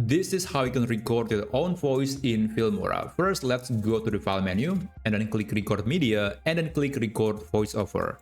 This is how you can record your own voice in Filmora. First, let's go to the file menu and then click record media and then click record voiceover.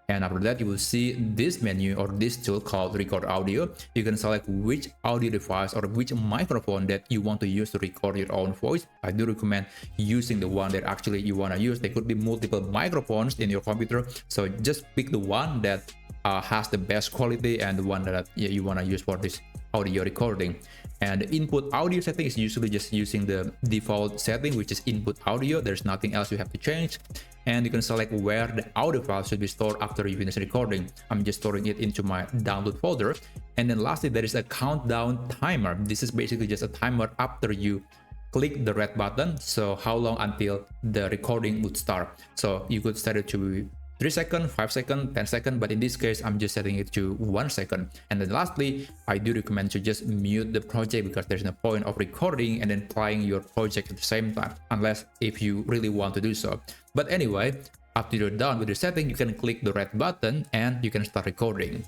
And after that, you will see this menu or this tool called record audio. You can select which audio device or which microphone that you want to use to record your own voice. I do recommend using the one that actually you want to use. There could be multiple microphones in your computer, so just pick the one that has the best quality and the one that you want to use for this audio recording. And the input audio setting is usually just using the default setting, which is input audio. There's nothing else you have to change. And you can select where the audio file should be stored after you finish recording. I'm just storing it into my download folder. And then lastly, there is a countdown timer. This is basically just a timer after you click the red button. So how long until the recording would start. So you could set it to 3 seconds, 5 seconds, 10 seconds, but in this case, I'm just setting it to 1 second. And then lastly, I do recommend to just mute the project because there's no point of recording and then playing your project at the same time, unless if you really want to do so. But anyway, after you're done with the setting, you can click the red button and you can start recording.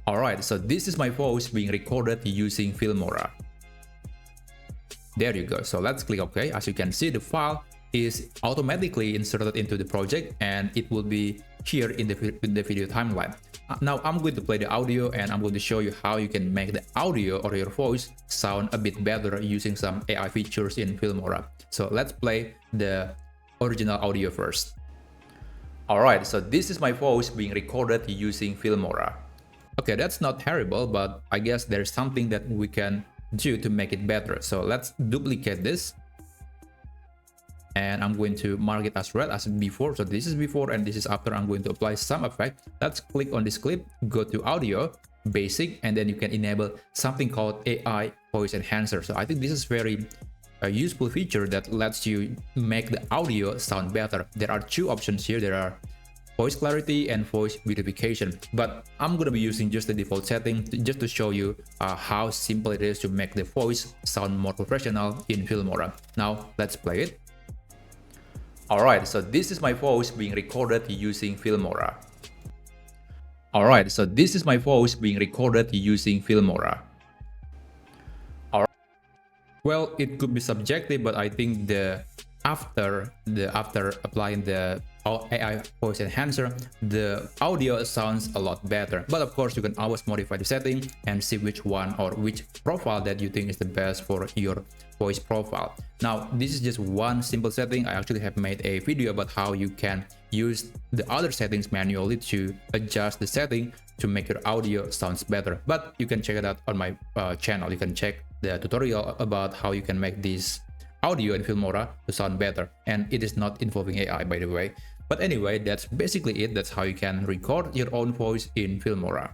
Alright, so this is my voice being recorded using Filmora. There you go. So let's click OK. As you can see, the file is automatically inserted into the project and it will be here in the video timeline. Now I'm going to play the audio and I'm going to show you how you can make the audio or your voice sound a bit better using some AI features in Filmora. So let's play the original audio first. Alright, so this is my voice being recorded using Filmora. Okay, that's not terrible, but I guess there's something that we can do to make it better. So let's duplicate this. And I'm going to mark it as red as before. So this is before and this is after. I'm going to apply some effect. Let's click on this clip, go to audio, basic, and then you can enable something called AI voice enhancer. So I think this is very useful feature that lets you make the audio sound better. There are two options here. There are voice clarity and voice beautification, but I'm going to be using just the default setting just to show you how simple it is to make the voice sound more professional in Filmora. Now let's play it. Alright, so this is my voice being recorded using Filmora. Alright, so this is my voice being recorded using Filmora. Alright. Well, it could be subjective, but I think after applying the AI voice enhancer, the audio sounds a lot better. But of course, you can always modify the setting and see which one or which profile that you think is the best for your voice profile. Now, this is just one simple setting. I actually have made a video about how you can use the other settings manually to adjust the setting to make your audio sounds better. But you can check it out on my channel. You can check the tutorial about how you can make this audio in Filmora to sound better. And it is not involving AI, by the way. But anyway, that's basically it. That's how you can record your own voice in Filmora.